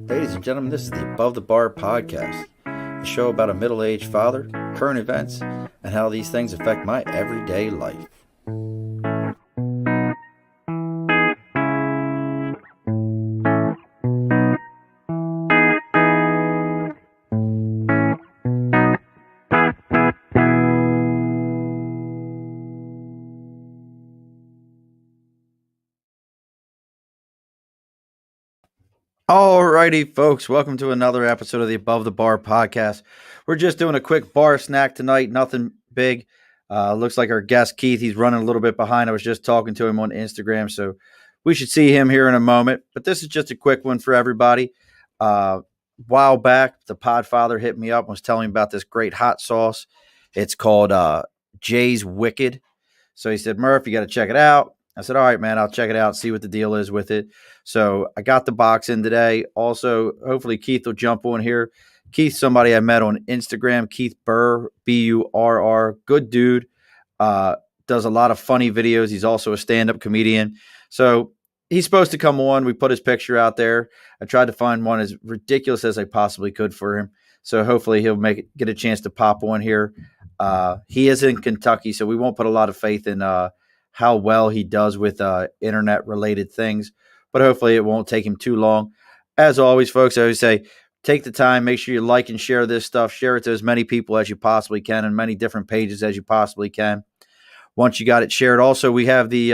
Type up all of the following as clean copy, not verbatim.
Ladies and gentlemen, this is the Above the Bar podcast, a show about a middle-aged father, current events, and how these things affect my everyday life. Alrighty, folks, welcome to another episode of the Above the Bar podcast. We're just doing a quick bar snack tonight, nothing big. Looks like our guest, Keith, he's running a little bit behind. I was just talking to him on Instagram, so we should see him here in a moment. But this is just a quick one for everybody. While back, the Podfather hit me up and was telling me about this great hot sauce. It's called Jay's Wicked. So he said, Murph, you got to check it out. I said, all right, man, I'll check it out, see what the deal is with it. So I got the box in today. Also, hopefully Keith will jump on here. Keith, somebody I met on Instagram, Keith Burr, B-U-R-R, good dude. Does a lot of funny videos. He's also a stand-up comedian. So he's supposed to come on. We put his picture out there. I tried to find one as ridiculous as I possibly could for him. So hopefully he'll get a chance to pop on here. He is in Kentucky, so we won't put a lot of faith in how well he does with internet-related things, but hopefully it won't take him too long. As always, folks, I always say, take the time, make sure you like and share this stuff. Share it to as many people as you possibly can and many different pages as you possibly can. Once you got it shared, also, we have the,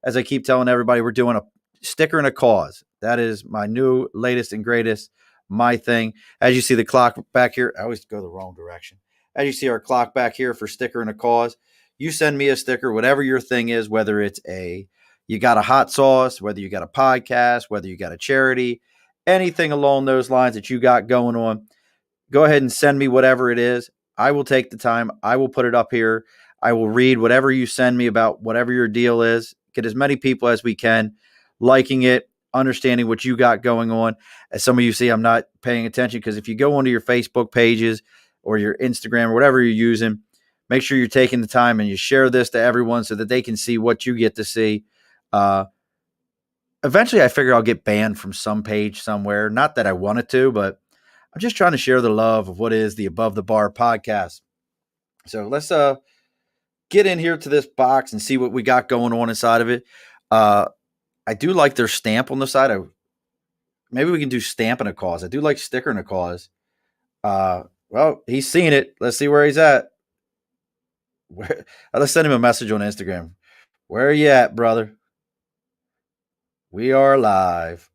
as I keep telling everybody, we're doing a sticker and a cause. That is my new, latest, and greatest, my thing. As you see the clock back here, I always go the wrong direction. As you see our clock back here for sticker and a cause, you send me a sticker, whatever your thing is, whether it's you got a hot sauce, whether you got a podcast, whether you got a charity, anything along those lines that you got going on, go ahead and send me whatever it is. I will take the time. I will put it up here. I will read whatever you send me about whatever your deal is. Get as many people as we can liking it, understanding what you got going on. As some of you see, I'm not paying attention because if you go onto your Facebook pages or your Instagram or whatever you're using, make sure you're taking the time and you share this to everyone so that they can see what you get to see. Eventually, I figure I'll get banned from some page somewhere. Not that I wanted to, but I'm just trying to share the love of what is the Above the Bar podcast. So let's get in here to this box and see what we got going on inside of it. I do like their stamp on the side. Maybe we can do stamp and a cause. I do like sticker and a cause. Well, he's seen it. Let's see where he's at. Let's send him a message on Instagram. Where are you at, brother? We are live.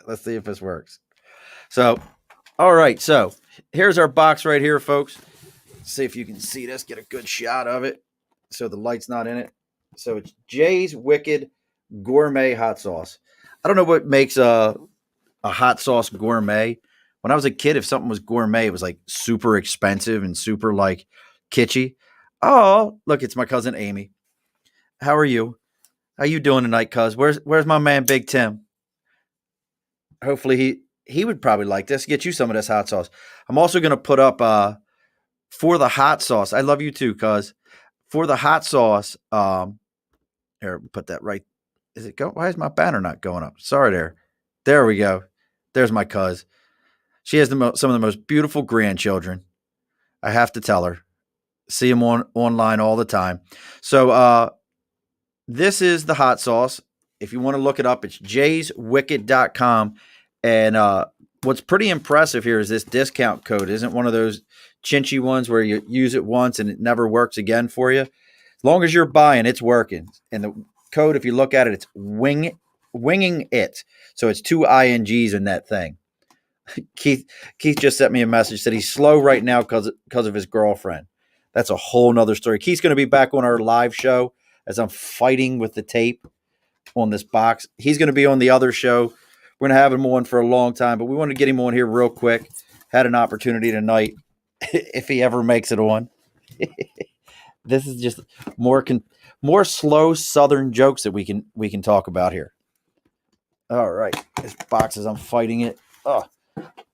Let's see if this works. So, all right. So here's our box right here, folks. Let's see if you can see this. Get a good shot of it so the light's not in it. So it's Jay's Wicked Gourmet Hot Sauce. I don't know what makes a hot sauce gourmet. When I was a kid, if something was gourmet, it was like super expensive and super like kitschy. Oh, look, it's my cousin Amy. How are you? How you doing tonight, cuz? Where's my man Big Tim? Hopefully he would probably like this. Get you some of this hot sauce. I'm also going to put up for the hot sauce. I love you too, cuz. For the hot sauce, here, put that right. Is it go? Why is my banner not going up? Sorry there. There we go. There's my cuz. She has some of the most beautiful grandchildren. I have to tell her. See them online all the time. So this is the hot sauce. If you want to look it up, it's jayswicked.com. And what's pretty impressive here is this discount code. It isn't one of those chinchy ones where you use it once and it never works again for you. As long as you're buying, it's working. And the code, if you look at it, it's winging it. So it's 2 INGs in that thing. Keith just sent me a message, said he's slow right now because of his girlfriend. That's a whole nother story. Keith's going to be back on our live show as I'm fighting with the tape on this box. He's going to be on the other show. We're going to have him on for a long time, but we want to get him on here real quick. Had an opportunity tonight if he ever makes it on. This is just more slow Southern jokes that we can talk about here. All right. This box as I'm fighting it. Oh.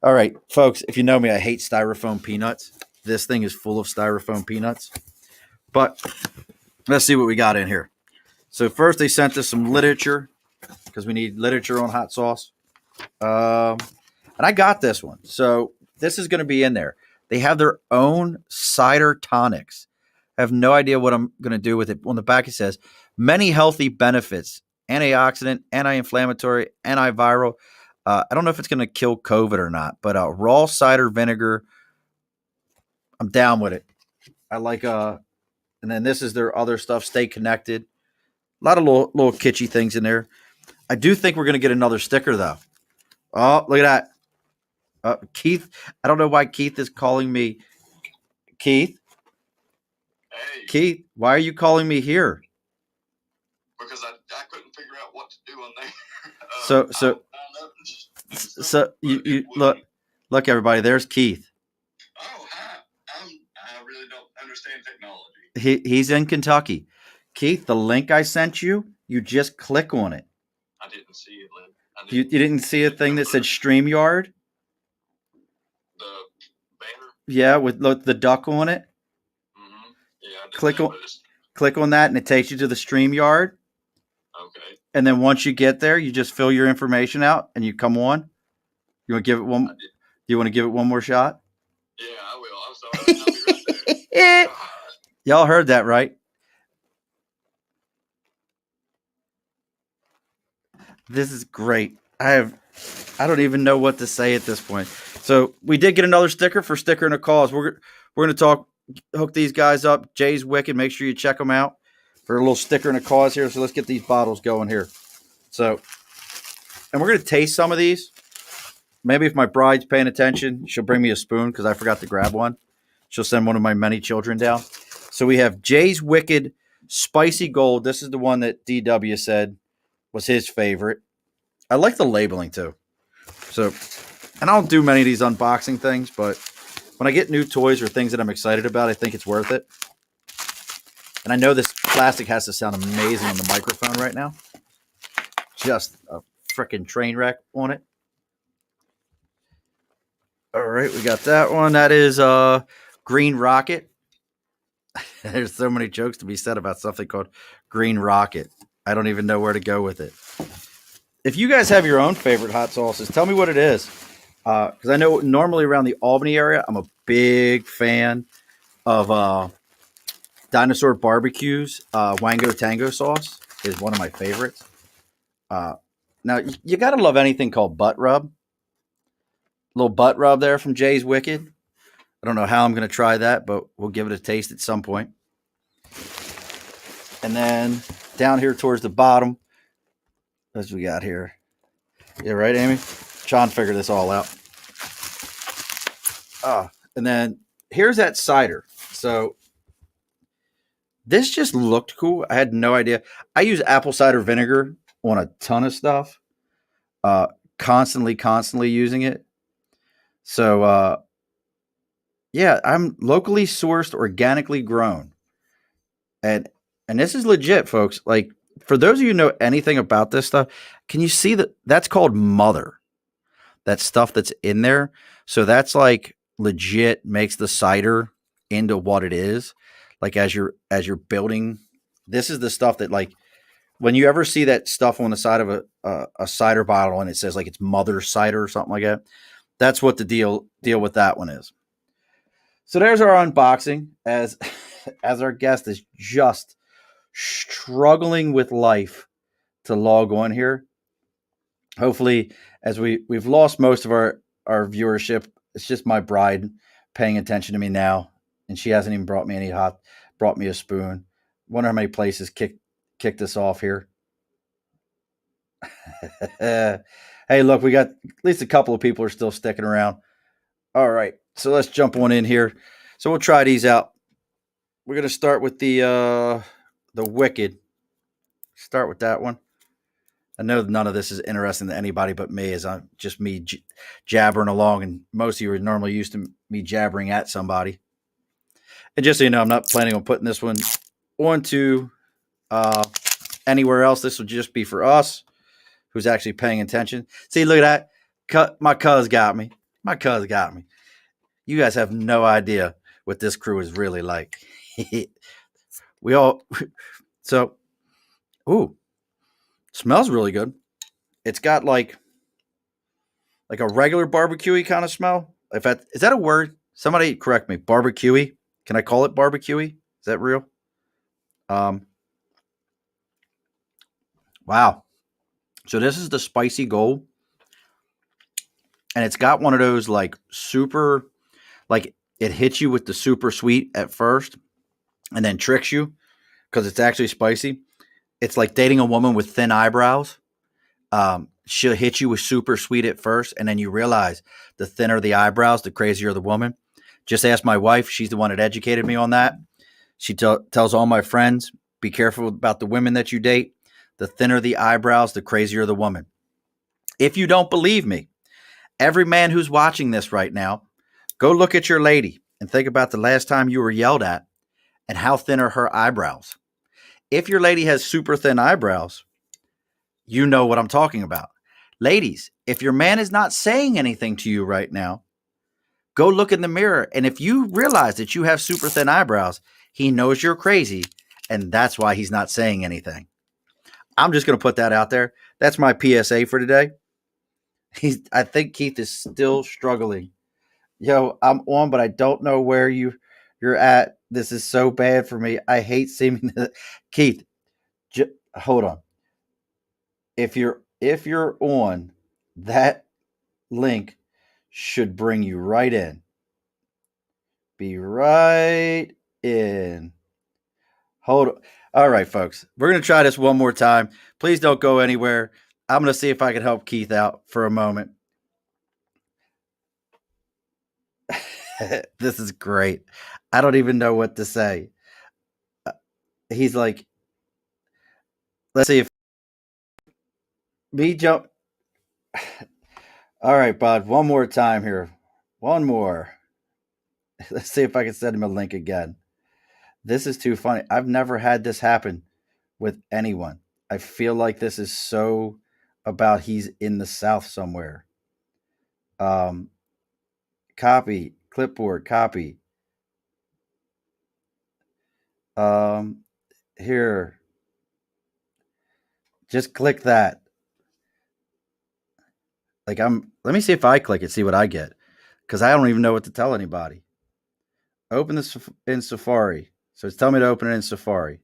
All right, folks, if you know me, I hate styrofoam peanuts. This thing is full of styrofoam peanuts. But let's see what we got in here. So first they sent us some literature because we need literature on hot sauce. And I got this one. So this is going to be in there. They have their own cider tonics. I have no idea what I'm going to do with it. On the back, it says many healthy benefits: antioxidant, anti-inflammatory, antiviral. I don't know if it's going to kill COVID or not, but raw cider vinegar, I'm down with it. I like and then this is their other stuff. Stay connected. A lot of little kitschy things in there. I do think we're going to get another sticker though. Oh, look at that. Keith, I don't know why Keith is calling me. Keith, Hey, Keith, why are you calling me here? because I couldn't figure out what to do on there. So you look everybody. There's Keith. Oh, hi. I really don't understand technology. He's in Kentucky. Keith, the link I sent you, you just click on it. I didn't see it. You didn't see a thing that said StreamYard? The banner? Yeah, with the duck on it. Mm-hmm. Yeah, I did click on that, and it takes you to the StreamYard. Okay. And then once you get there, you just fill your information out, and you come on. You want to give it one? Do you want to give it one more shot? Yeah, I will. I'm sorry. I'll be right there. Y'all heard that, right? This is great. I don't even know what to say at this point. So we did get another sticker for Sticker and a Cause. We're going to hook these guys up. Jay's Wicked. Make sure you check them out for a little Sticker and a Cause here. So let's get these bottles going here. So, and we're going to taste some of these. Maybe if my bride's paying attention, she'll bring me a spoon because I forgot to grab one. She'll send one of my many children down. So we have Jay's Wicked Spicy Gold. This is the one that DW said was his favorite. I like the labeling too. So, and I don't do many of these unboxing things, but when I get new toys or things that I'm excited about, I think it's worth it. And I know this plastic has to sound amazing on the microphone right now. Just a freaking train wreck on it. All right, we got that one. That is Green Rocket. There's so many jokes to be said about something called Green Rocket. I don't even know where to go with it. If you guys have your own favorite hot sauces, tell me what it is. Because I know normally around the Albany area, I'm a big fan of Dinosaur Barbecue's Wango Tango sauce is one of my favorites. Now, you got to love anything called butt rub. A little butt rub there from Jay's Wicked. I don't know how I'm going to try that, but we'll give it a taste at some point. And then down here towards the bottom, as we got here. Yeah, right, Amy? Trying to figure this all out. And then here's that cider. So this just looked cool. I had no idea. I use apple cider vinegar on a ton of stuff. Constantly using it. So, yeah, I'm locally sourced, organically grown. And this is legit, folks. Like, for those of you who know anything about this stuff, can you see that that's called mother? That stuff that's in there. So that's like legit makes the cider into what it is. Like as you're building, this is the stuff that, like, when you ever see that stuff on the side of a cider bottle and it says like it's mother cider or something like that, that's what the deal with that one is. So there's our unboxing as our guest is just struggling with life to log on here. Hopefully, as we've lost most of our viewership, it's just my bride paying attention to me now, and she hasn't even brought me a spoon. Wonder how many places kicked us off here. Hey, look, we got at least a couple of people are still sticking around. All right, so let's jump on in here. So we'll try these out. We're gonna start with the Wicked. Start with that one. I know none of this is interesting to anybody but me, as I'm just me jabbering along, and most of you are normally used to me jabbering at somebody. And just so you know, I'm not planning on putting this one onto anywhere else. This will just be for us, who's actually paying attention. See, look at that. My cuz got me. You guys have no idea what this crew is really like. So, ooh, smells really good. It's got like like a regular barbecue kind of smell. Is that a word? Somebody correct me. Barbecue. Can I call it barbecue? Is that real? Um, wow. So this is the spicy gold, and it's got one of those like super, like it hits you with the super sweet at first, and then tricks you because it's actually spicy. It's like dating a woman with thin eyebrows. She'll hit you with super sweet at first, and then you realize the thinner the eyebrows, the crazier the woman. Just ask my wife; she's the one that educated me on that. She tells all my friends, be careful about the women that you date. The thinner the eyebrows, the crazier the woman. If you don't believe me, every man who's watching this right now, go look at your lady and think about the last time you were yelled at and how thin are her eyebrows. If your lady has super thin eyebrows, you know what I'm talking about. Ladies, if your man is not saying anything to you right now, go look in the mirror. And if you realize that you have super thin eyebrows, he knows you're crazy. And that's why he's not saying anything. I'm just going to put that out there. That's my PSA for today. I think Keith is still struggling. Yo, I'm on, but I don't know where you're at. This is so bad for me. I hate seeming to, Keith, hold on. If you're on, that link should bring you right in. Be right in. Hold on. All right, folks. We're going to try this one more time. Please don't go anywhere. I'm going to see if I can help Keith out for a moment. This is great. I don't even know what to say. He's like, let's see if me jump. All right, bud. One more time here. One more. Let's see if I can send him a link again. This is too funny. I've never had this happen with anyone. I feel like this is so about he's in the South somewhere. Copy, clipboard, copy. Here. Just click that. Let me see if I click it, see what I get. Because I don't even know what to tell anybody. Open this in Safari. So it's telling me to open it in Safari.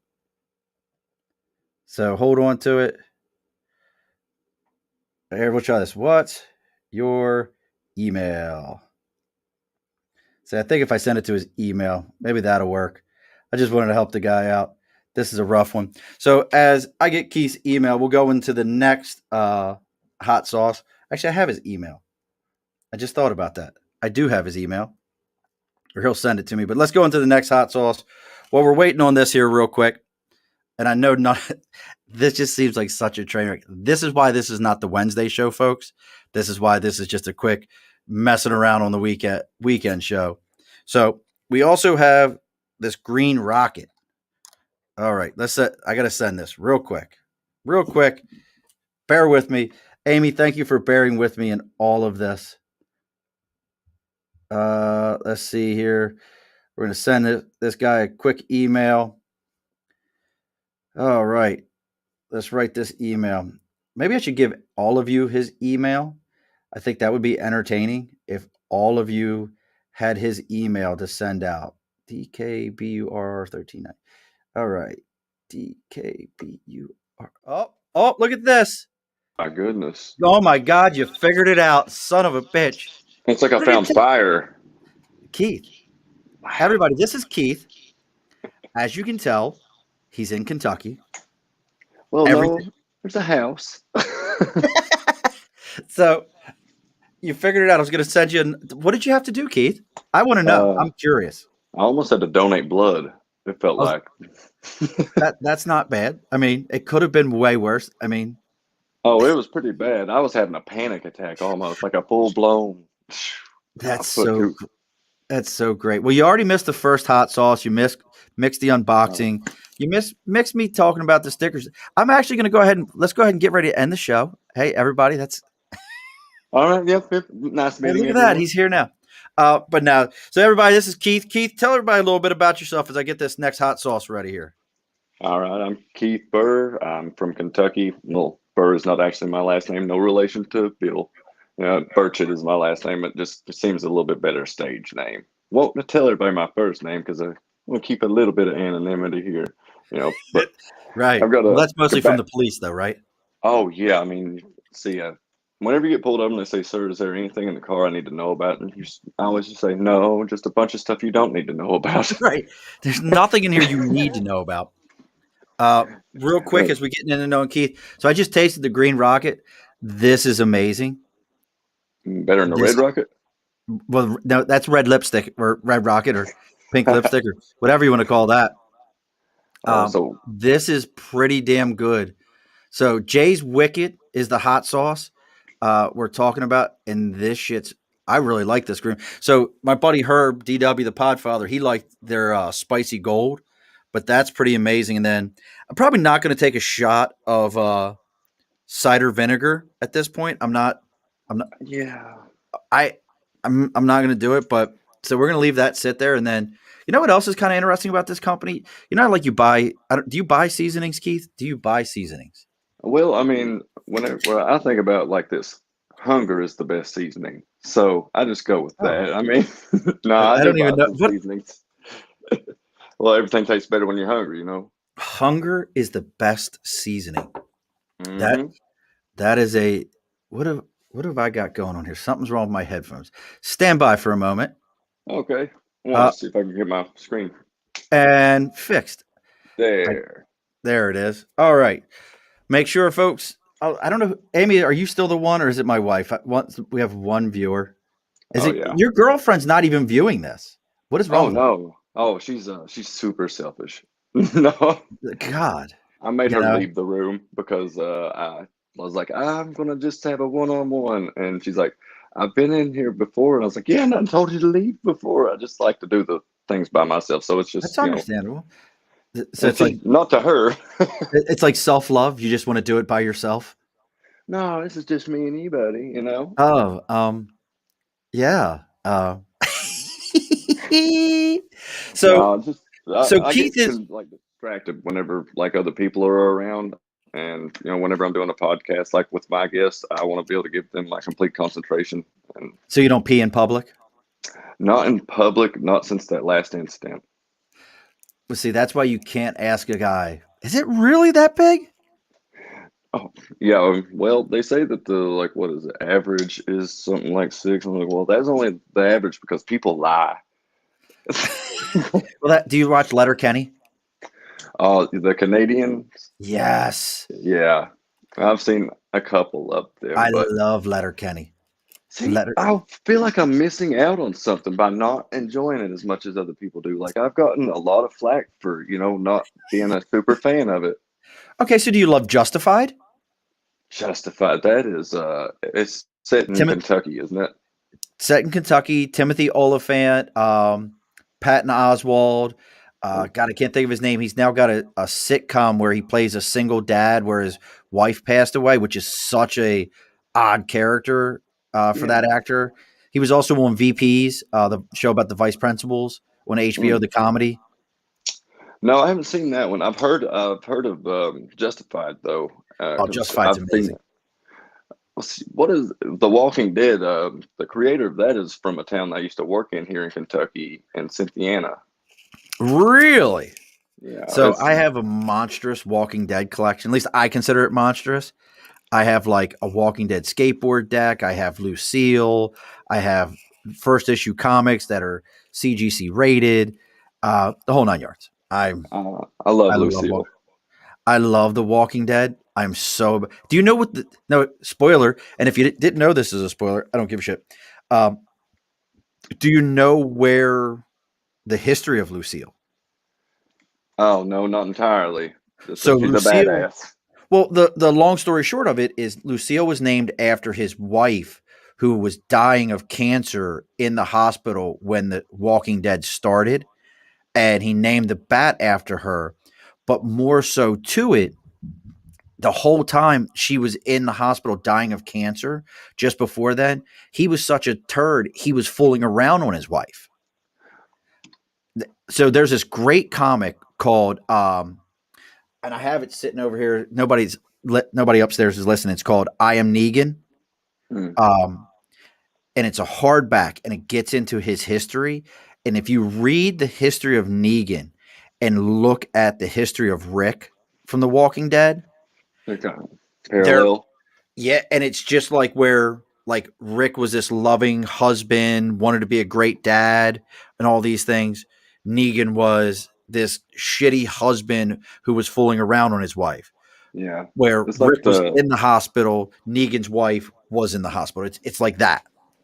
So hold on to it. Here, we'll try this. What's your email? So I think if I send it to his email, maybe that'll work. I just wanted to help the guy out. This is a rough one. So as I get Keith's email, we'll go into the next hot sauce. Actually, I have his email. I just thought about that. I do have his email, or he'll send it to me. But let's go into the next hot sauce. While we're waiting on this here real quick, and I know not this just seems like such a train wreck. This is why this is not the Wednesday show, folks. This is why this is just a quick messing around on the weekend show. So we also have this green rocket. All right, I got to send this real quick. Bear with me. Amy, thank you for bearing with me in all of this. Let's see here. We're going to send this guy a quick email. All right. Let's write this email. Maybe I should give all of you his email. I think that would be entertaining if all of you had his email to send out. DKBUR139. All right. DKBUR. Oh, look at this. My goodness. Oh my God, you figured it out, son of a bitch. It's like I found fire. Keith. Everybody, this is Keith. As you can tell, he's in Kentucky. Well, no, there's a house. So you figured it out. I was going to send you. What did you have to do, Keith? I want to know. I'm curious. I almost had to donate blood. It felt like. That's not bad. I mean, it could have been way worse. I mean. Oh, it was pretty bad. I was having a panic attack almost, like a full-blown. That's so great. Well, you already missed the first hot sauce. You mixed the unboxing. You mixed me talking about the stickers. I'm actually going to let's go ahead and get ready to end the show. Hey, everybody, that's all right. Yep. Nice meeting you. Look at that. He's here now. But now, so everybody, this is Keith. Keith, tell everybody a little bit about yourself as I get this next hot sauce ready here. All right. I'm Keith Burr. I'm from Kentucky. Well, Burr is not actually my last name. No relation to Bill. Burchett is my last name. It just seems a little bit better stage name. Won't tell everybody my first name because I want to keep a little bit of anonymity here. But Right. I've got Well, a that's mostly from the police, though, right? Oh yeah, I mean, see, whenever you get pulled over and they say, "Sir, is there anything in the car I need to know about?" And I always just say, "No, just a bunch of stuff you don't need to know about." Right. There's nothing in here you need to know about. Real quick, as we get into knowing Keith, so I just tasted the Green Rocket. This is amazing. Better than the This, Red Rocket. well, no, that's red lipstick or red rocket or pink lipstick or whatever you want to call that. So This is pretty damn good. So Jay's Wicked is the hot sauce we're talking about, and this shit's. I really like this green. So my buddy Herb DW, the Podfather, he liked their spicy gold, but that's pretty amazing. And then I'm probably not going to take a shot of cider vinegar at this point. I'm not. yeah. I'm not going to do it, but so we're going to leave that sit there, and then you know what else is kind of interesting about this company? You know, like you buy. Do you buy seasonings, Keith? Do you buy seasonings? Well, I mean, whenever I think about like this, hunger is the best seasoning. So I just go with Oh, that. I mean, no, I I do don't buy even know some what seasonings. Well, everything tastes better when you're hungry. hunger is the best seasoning. That Hmm. that is a what have what have I got going on here? Something's wrong with my headphones. Stand by for a moment. Okay. I want Uh, to see if I can get my screen. and fixed. I, There. there it is. All right. Make sure, folks. I don't know, Amy. Are you still the one, or is it my wife? We have one viewer. Is Oh it yeah. your girlfriend's not even viewing this? What is wrong Oh with her? no. Oh, she's super selfish. No, God, I made you her know. leave the room because I was like, I'm gonna just have a one-on-one, and she's like, I've been in here before, and I was like, yeah, I told you to leave before. I just like to do the things by myself, so it's That's just understandable. So and it's like not to her. it's like self love. You just want to do it by yourself. No, this is just me and you, buddy. Oh, yeah. so No, just so I Keith get is like distracted whenever like other people are around, and whenever I'm doing a podcast, like with my guests, I want to be able to give them my complete concentration, and so you don't pee in public. not in public, not since that last incident. Well, see, that's why you can't ask a guy. Is it really that big? Oh, yeah. Well, they say that the like what is it? Average is something like six. I'm like, well, that's only the average because people lie. Well, do you watch Letterkenny? Oh, the Canadian. Yes, Yeah, I've seen a couple of them, I but love Letterkenny. see, Letter. I feel like I'm missing out on something by not enjoying it as much as other people do. Like I've gotten a lot of flack for not being a super fan of it. Okay, so do you love Justified? Justified. That is, it's set in Tim- Kentucky, isn't it? Set in Kentucky. Timothy Oliphant, Patton Oswald. God, I can't think of his name. He's now got a sitcom where he plays a single dad where his wife passed away, which is such a odd character for Yeah. that actor. He was also on VPs, the show about the vice principals on HBO, Mm. the comedy. No, I haven't seen that one. I've heard of Justified though, Oh, because Justified's I've seen amazing. what is The Walking Dead? The creator of that is from a town I used to work in here in Kentucky, in Cynthiana. Really? Yeah, So I have a monstrous Walking Dead collection. At least I consider it monstrous. I have like a Walking Dead skateboard deck. I have Lucille. I have first issue comics that are CGC rated. The whole nine yards. I love I love Lucille. I love The Walking Dead. I'm so. Do you know what the no spoiler? And if you didn't know this is a spoiler, I don't give a shit. Um, do you know where the history of Lucille? Oh no, not entirely. Just So that she's a Lucille. badass. Well, the long story short of it is Lucille was named after his wife, who was dying of cancer in the hospital when The Walking Dead started, and he named the bat after her. But more so to it, the whole time she was in the hospital dying of cancer, just before then, he was such a turd. He was fooling around on his wife. So there's this great comic called, and I have it sitting over here. Nobody upstairs is listening. It's called I Am Negan. Hmm. And it's a hardback, and it gets into his history. And if you read the history of Negan and look at the history of Rick from The Walking Dead, They're kind of they're parallel. yeah, and it's just like where like Rick was this loving husband, wanted to be a great dad, and all these things. Negan was this shitty husband who was fooling around on his wife. Yeah. Where It's Rick like was in the hospital, Negan's wife was in the hospital. It's like that.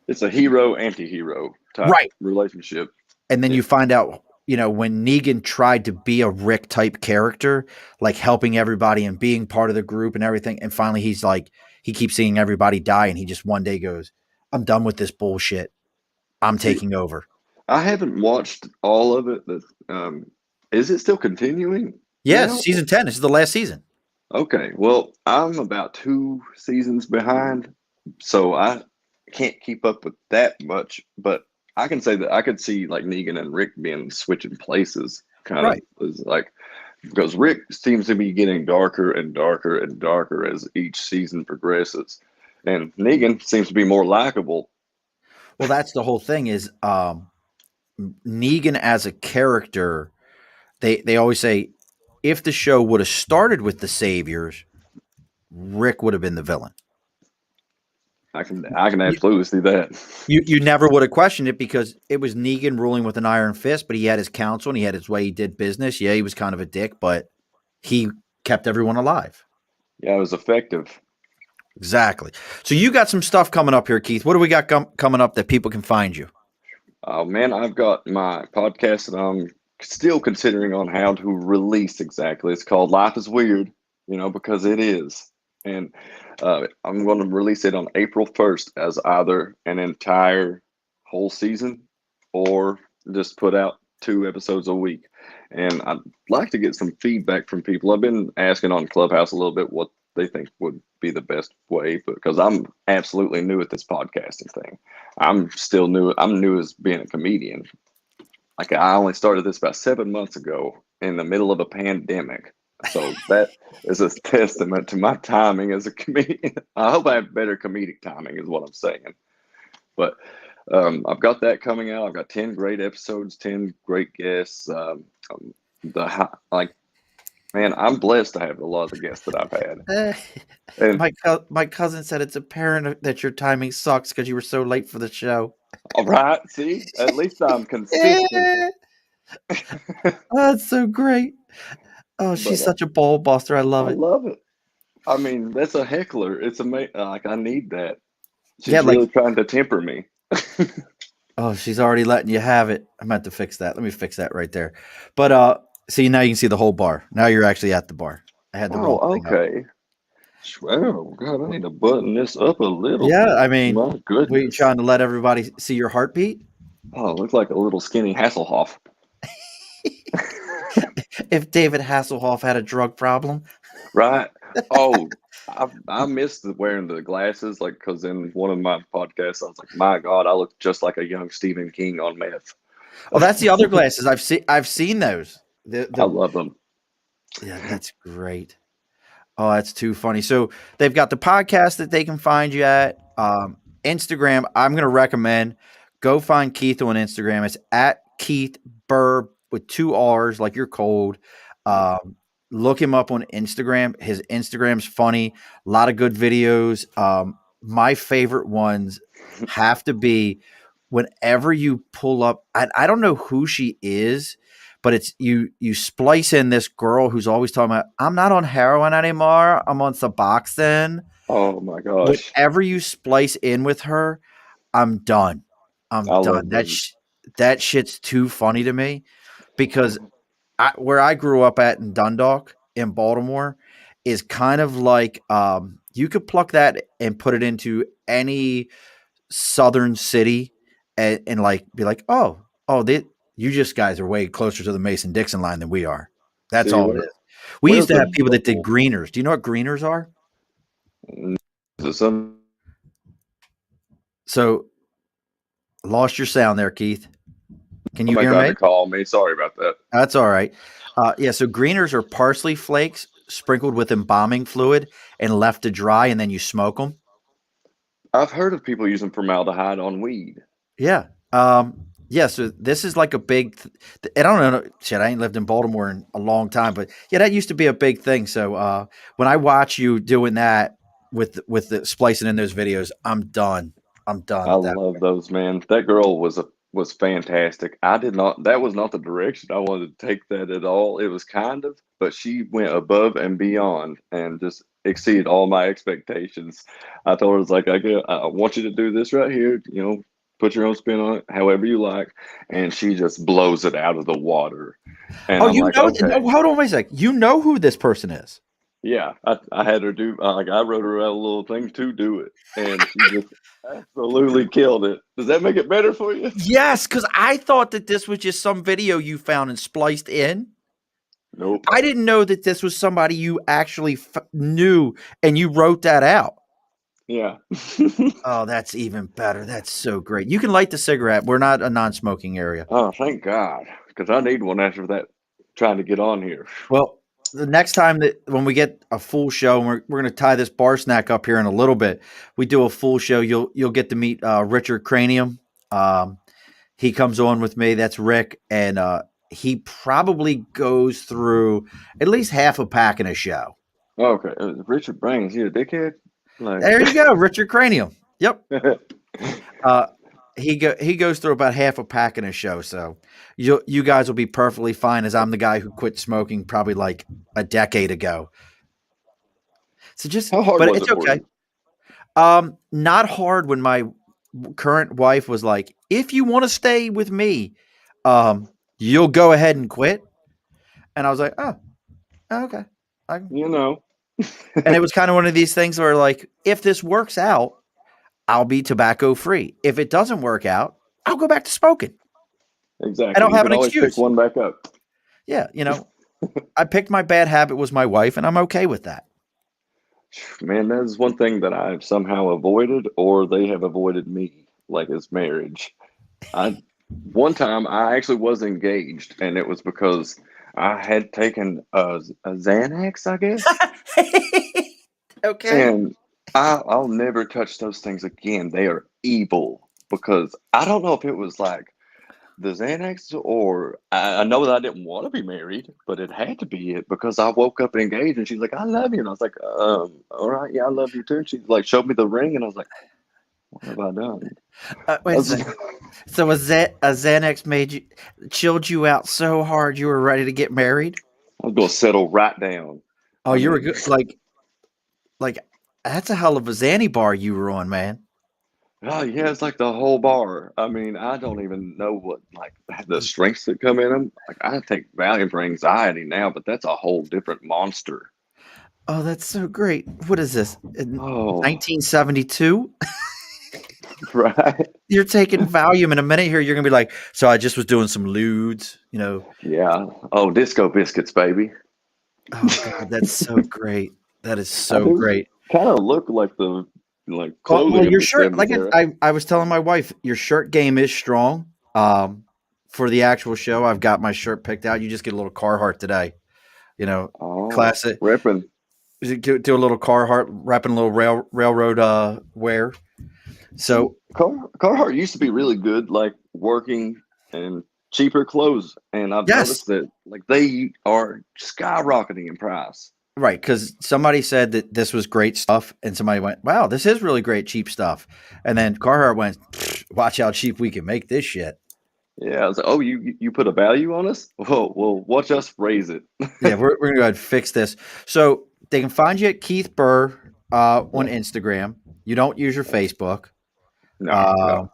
it's a hero anti-hero type Right. relationship. And then Yeah. you find out, when Negan tried to be a Rick type character, like helping everybody and being part of the group and everything. And finally, he's like, he keeps seeing everybody die. And he just one day goes, I'm done with this bullshit. I'm See, taking over. I haven't watched all of it. But, is it still continuing Yeah, now? season 10. This is the last season. Okay. Well, I'm about 2 seasons behind, so I can't keep up with that much. But I can say that I could see like Negan and Rick being switching places, kind Right. of is like because Rick seems to be getting darker and darker and darker as each season progresses, and Negan seems to be more likable. Well, that's the whole thing is Negan as a character, they always say if the show would have started with the Saviors, Rick would have been the villain. I can absolutely see that. You never would have questioned it because it was Negan ruling with an iron fist, but he had his counsel and he had his way he did business. Yeah, he was kind of a dick, but he kept everyone alive. Yeah, it was effective. Exactly. So you got some stuff coming up here, Keith. What do we got coming up that people can find you? Oh man, I've got my podcast that I'm still considering on how to release exactly. It's called Life is Weird, because it is. And I'm going to release it on April 1st as either an entire whole season or just put out 2 episodes a week. And I'd like to get some feedback from people. I've been asking on Clubhouse a little bit what they think would be the best way, because I'm absolutely new at this podcasting thing. I'm still new. I'm new as being a comedian. Like I only started this about 7 months ago in the middle of a pandemic. So that is a testament to my timing as a comedian. I hope I have better comedic timing, is what I'm saying. But I've got that coming out. I've got 10 great episodes, 10 great guests. Man, I'm blessed to have a lot of the guests that I've had. And My cousin said it's apparent that your timing sucks because you were so late for the show. all right, see, at least I'm consistent. Oh, that's so great. Oh, she's But such a ball buster. I love I it. love it. I mean, that's a heckler. It's amazing. Like I need that. She's Yeah, like really trying to temper me. oh, she's already letting you have it. I meant to fix that. Let me fix that right there. But see, now you can see the whole bar. Now you're actually at the bar. I had the wrong Oh, thing up. okay. Well, God, I need to button this up a little Yeah, bit. I mean, My were you goodness. trying to let everybody see your heartbeat? Oh, it looks like a little skinny Hasselhoff. If David Hasselhoff had a drug problem. Right. Oh, I missed wearing the glasses, like, because in one of my podcasts, I was like, my God, I look just like a young Stephen King on meth. Oh, that's the other glasses. I've seen those. I love them. Yeah, that's great. Oh, that's too funny. So they've got the podcast that they can find you at. Instagram, I'm going to recommend go find Keith on Instagram. It's at Keith Burr with 2 R's, like you're cold. Look him up on Instagram. His Instagram's funny. A lot of good videos. My favorite ones have to be whenever you pull up. I don't know who she is, but it's you splice in this girl who's always talking about, I'm not on heroin anymore. I'm on Suboxone. Oh my gosh. Whenever you splice in with her, I'm done. I'm I done. love those. That shit's too funny to me because where I grew up at in Dundalk in Baltimore is kind of like you could pluck that and put it into any southern city and like be like, you just guys are way closer to the Mason-Dixon line than we are. That's See, all it is. We used where's to the have people that did local? greeners. Do you know what greeners are? Is it some? So lost your sound there, Keith. Can you Somebody hear tried me? to call me. Sorry about that. That's all right. Yeah, so greeners are parsley flakes sprinkled with embalming fluid and left to dry, and then you smoke them. I've heard of people using formaldehyde on weed. Yeah. Yeah, so this is like a big I don't know, shit, I ain't lived in Baltimore in a long time, but yeah, that used to be a big thing. So when I watch you doing that with the splicing in those videos, I'm done. I'm done I at that. love those, man. That girl was fantastic. I did not. That was not the direction I wanted to take that at all. It was kind of, but she went above and beyond and just exceeded all my expectations. I told her, I was like, I want you to do this right here. You know, put your own spin on it, however you like. And she just blows it out of the water. And Oh, I'm you like, know, okay. no, hold on wait a sec. You know who this person is. Yeah, I had her do like I wrote her out a little thing to do it, and she just absolutely killed it. Does that make it better for you? Yes, because I thought that this was just some video you found and spliced in. Nope. I didn't know that this was somebody you actually knew and you wrote that out. Yeah. Oh, that's even better. That's so great. You can light the cigarette. We're not a non-smoking area. Oh, thank God, because I need one after that. Trying to get on here. Well, the next time that when we get a full show, and we're going to tie this bar snack up here in a little bit. We do a full show. You'll get to meet Richard Cranium. He comes on with me. That's Rick, and he probably goes through at least half a pack in a show. Okay, Richard Brains, he a dickhead? Like, There you go, Richard Cranium. Yep. He goes through about half a pack in a show, so you guys will be perfectly fine. As I'm the guy who quit smoking probably like a decade ago. So just, how hard but was it's it for okay. you? Not hard when my current wife was like, "If you want to stay with me, you'll go ahead and quit." And I was like, "Oh, okay." You know, And it was kind of one of these things where, like, if this works out, I'll be tobacco free. If it doesn't work out, I'll go back to smoking. I exactly. don't You have can an always pick excuse. one back up. Yeah, I picked my bad habit was my wife, and I'm okay with that. Man, that is one thing that I've somehow avoided, or they have avoided me, like is marriage. I one time I actually was engaged, and it was because I had taken a Xanax, I guess, Okay. and I'll never touch those things again. They are evil because I don't know if it was like the Xanax or I know that I didn't want to be married, but it had to be it because I woke up engaged, and she's like, "I love you," and I was like, all right, yeah, I love you too." And she like showed me the ring, and I was like, "What have I done?" I Wait a was, second. So a Xanax made you chilled you out so hard you were ready to get married? I was gonna settle right down. Oh, I you were mean, good. Like that's a hell of a Xanny bar you were on, man. oh yeah, it's like the whole bar. I mean, I don't even know what like the strengths that come in them. Like I take Valium for anxiety now, but that's a whole different monster. Oh, that's so great. What is this? In Oh, 1972? right. You're taking Valium in a minute here. You're gonna be like, so I just was doing some lewds. Yeah. Oh, disco biscuits, baby. Oh God, that's so great. That is I so do great. kind of look like the like Well, clothing of your the shirt, like 70s era. I was telling my wife, your shirt game is strong. For the actual show, I've got my shirt picked out. You just get a little Carhartt today. You know, Oh, classic. repping. Do a little Carhartt, wrapping a little railroad wear. See, So Carhartt used to be really good, like working and cheaper clothes. And I've yes, noticed that like they are skyrocketing in price. right, because somebody said that this was great stuff, and somebody went, "Wow, this is really great cheap stuff," and then Carhartt went, "Watch how cheap we can make this shit." Yeah, I was like, oh, you put a value on us? Well, watch us raise it. Yeah, we're gonna go ahead and fix this. So they can find you at Keith Burr on Yeah. Instagram. You don't use your Facebook. No, Uh, no.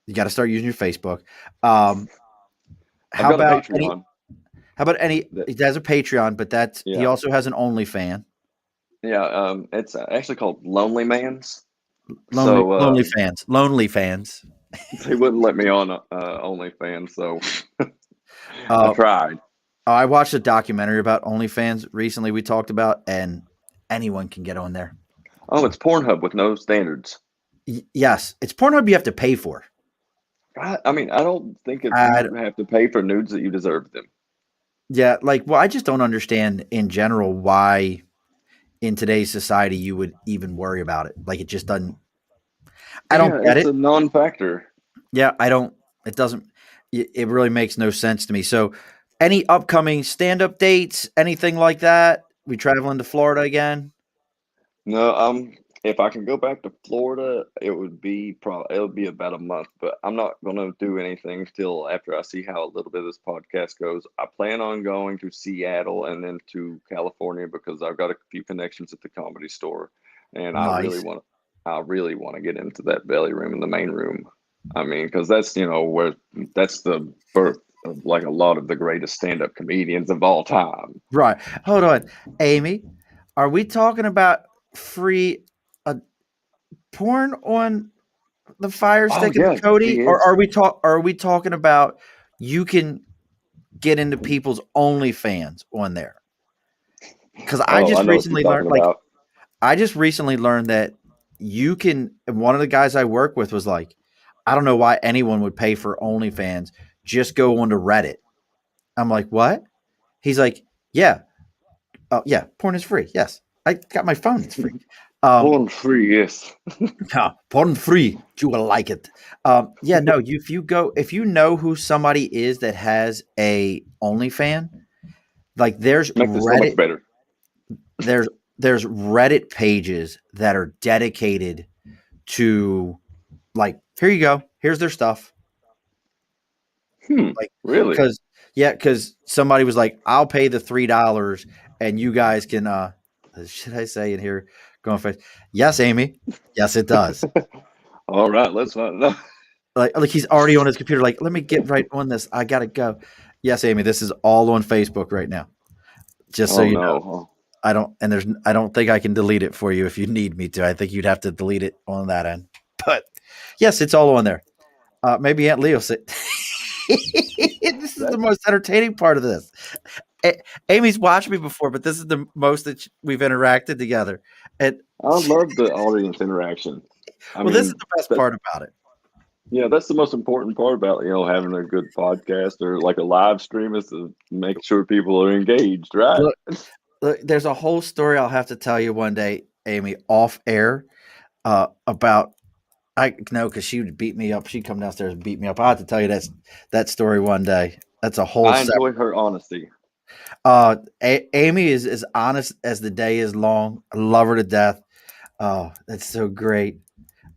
you got to start using your Facebook. Um, I've how got a about any? Patreon. How about any? That He has a Patreon, but he yeah, also has an OnlyFan. yeah. It's actually called Lonely Man's. Lonely, So lonely fans, lonely fans. they wouldn't let me on OnlyFans, so I Uh, tried. I watched a documentary about OnlyFans recently. We talked about, and anyone can get on there. Oh, it's Pornhub with no standards. Yes, it's Pornhub. You have to pay for. I mean, I don't think if I, you have to pay for nudes that you deserve them. yeah, well, I just don't understand in general why in today's society you would even worry about it. Like it just doesn't. I don't get it's it. a non-factor. Yeah, I don't. It doesn't. It really makes no sense to me. So, any upcoming stand-up dates, anything like that? We traveling to Florida again? No, if I can go back to Florida, it would be about a month, but I'm not gonna do anything till after I see how a little bit of this podcast goes. I plan on going to Seattle and then to California because I've got a few connections at the Comedy Store, and Nice. I really want to get into that belly room in the main room. I mean, because that's the birth of like a lot of the greatest stand-up comedians of all time. Right. Hold on, Amy. Are we talking about free uh, porn on the Fire Oh Stick and the yes, Cody, he or is. are we talking about you can get into people's OnlyFans on there? Because I Oh, I just know what you're recently learned, talking like, about. I just recently learned that you can. And one of the guys I work with was like, I don't know why anyone would pay for OnlyFans. Just go onto Reddit. I'm like, what? He's like, yeah, yeah, porn is free. Yes, I got my phone. It's free. Um, Born free, yes. porn free. You will like it. Yeah, no. If you know who somebody is that has a OnlyFan, like Makes it so much better. there's there's Reddit pages that are dedicated to, like, here you go. Here's their stuff. Hmm. Like, Really? because somebody was like, I'll pay the $3 and you guys can should I say in here going for yes, Amy. Yes, it does. All right, let's find out. Like he's already on his computer, like, let me get right on this. I gotta go. Yes, Amy, this is all on Facebook right now. Just so Oh you know. no. I don't think I can delete it for you if you need me to. I think you'd have to delete it on that end. But yes, it's all on there. Maybe Aunt Leo said this is the That most entertaining part of this. Amy's watched me before, but this is the most that we've interacted together. And I love the audience interaction. I well, this is mean, the best that part about it. yeah, that's the most important part about, having a good podcast or like a live stream is to make sure people are engaged, right? Look, look, there's a whole story I'll have to tell you one day, Amy, off air, about I know because she would beat me up. She'd come downstairs and beat me up. I have to tell you that story one day. That's a whole I separate. enjoy her honesty. Amy is as honest as the day is long. I love her to death. Oh, that's so great.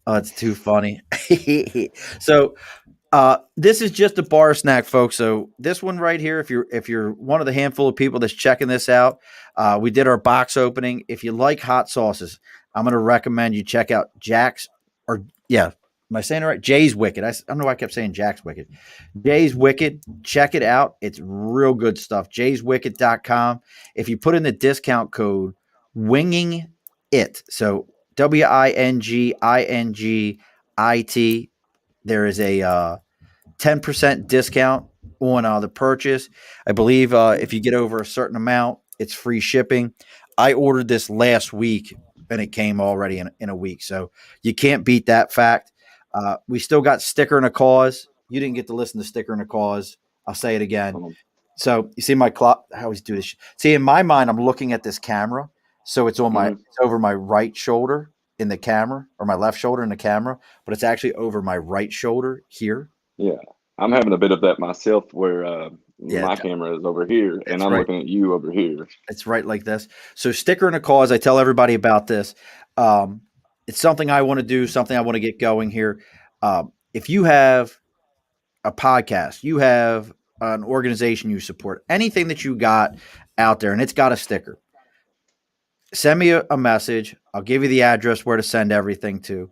Oh, it's too funny. So, this is just a bar snack, folks. So this one right here, if you're one of the handful of people that's checking this out, we did our box opening. If you like hot sauces, I'm going to recommend you check out Jack's, or yeah, am I saying it right? Jay's Wicked. I don't know why I kept saying Jack's Wicked. Jay's Wicked. Check it out. It's real good stuff. jayswicked.com. If you put in the discount code winging it, so WINGINGIT, there is a 10% discount on the purchase. I believe if you get over a certain amount, it's free shipping. I ordered this last week and it came already in a week. So you can't beat that fact. We still got Sticker and a Cause. You didn't get to listen to Sticker and a Cause. I'll say it again. Um, So you see my clock. I always do this. See, in my mind, I'm looking at this camera. So it's mhm. it's over my right shoulder in the camera, or my left shoulder in the camera, but it's actually over my right shoulder here. Yeah, I'm having a bit of that myself where Yeah, my camera is over here and it's I'm right. looking at you over here. It's right like this. So Sticker and a Cause. I tell everybody about this. Um, it's something I want to do. Something I want to get going here. If you have a podcast, you have an organization you support, anything that you got out there, and it's got a sticker, send me a message. I'll give you the address where to send everything to.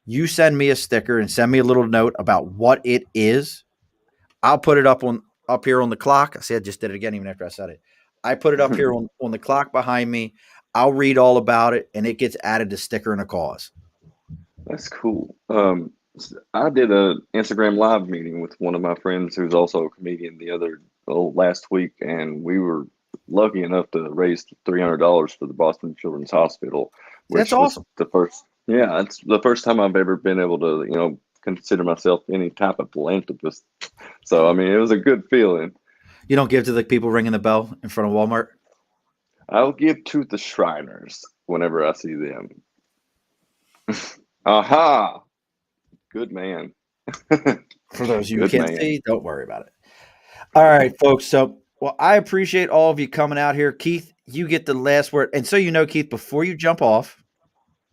You send me a sticker and send me a little note about what it is. I'll put it up here on the clock. I see, I just did it again even after I said it. I put it up here on the clock behind me. I'll read all about it, and it gets added to Sticker and a Cause. That's cool. I did a Instagram live meeting with one of my friends who's also a comedian last week, and we were lucky enough to raise $300 for the Boston Children's Hospital, That's which was awesome. the first. Yeah, it's the first time I've ever been able to, consider myself any type of philanthropist. So I mean, it was a good feeling. You don't give to the people ringing the bell in front of Walmart? I'll give to the Shriners whenever I see them. Aha! Good man. For those of you who Good can't man. see, don't worry about it. All right, folks. So, well, I appreciate all of you coming out here. Keith, you get the last word. And so you know, Keith, before you jump off,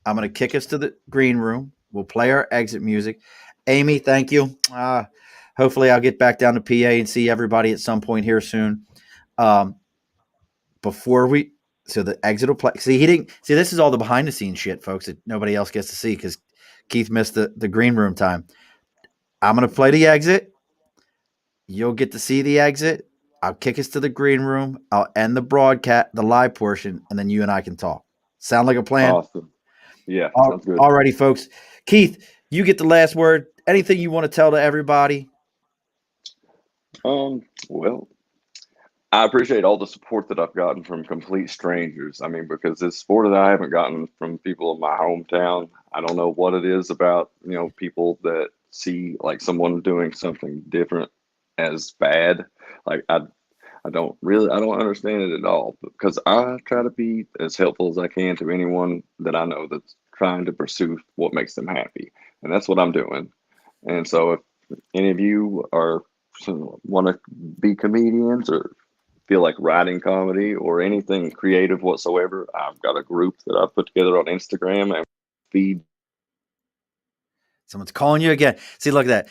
I'm going to kick us to the green room. We'll play our exit music. Amy, thank you. Hopefully I'll get back down to PA and see everybody at some point here soon. So the exit will play. See, this is all the behind the scenes shit, folks, that nobody else gets to see because Keith missed the green room time. I'm going to play the exit. You'll get to see the exit. I'll kick us to the green room. I'll end the broadcast, the live portion, and then you and I can talk. Sound like a plan? Awesome. Yeah, sounds good. All righty, folks. Keith, you get the last word. Anything you want to tell to everybody? Well, I appreciate all the support that I've gotten from complete strangers. I mean, because it's support that I haven't gotten from people in my hometown. I don't know what it is about, people that see like someone doing something different as bad. Like I don't understand it at all, because I try to be as helpful as I can to anyone that I know that's trying to pursue what makes them happy. And that's what I'm doing. And so if any of you want to be comedians or feel like writing comedy or anything creative whatsoever, I've got a group that I've put together on Instagram and feed. Someone's calling you again. See, look at that.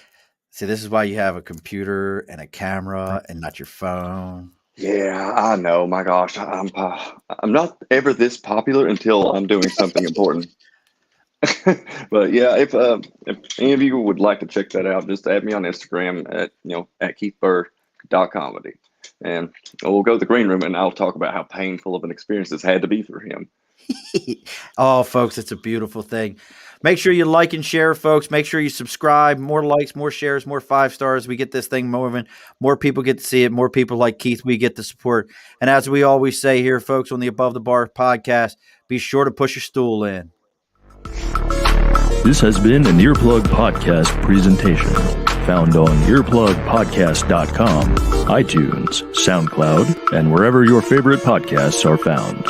See, this is why you have a computer and a camera and not your phone. Yeah, I know. My gosh, I'm not ever this popular until I'm doing something important. But yeah, if any of you would like to check that out, just add me on Instagram at keithburr.comedy, and we'll go to the green room and I'll talk about how painful of an experience this had to be for him. Oh, folks, it's a beautiful thing. Make sure you like and share, folks. Make sure you subscribe. More likes, more shares, more 5 stars. We get this thing moving. More people get to see it. More people like Keith, we get the support. And as we always say here, folks, on the Above the Bar podcast, be sure to push your stool in. This has been an Earplug Podcast presentation, found on earplugpodcast.com, iTunes, SoundCloud, and wherever your favorite podcasts are found.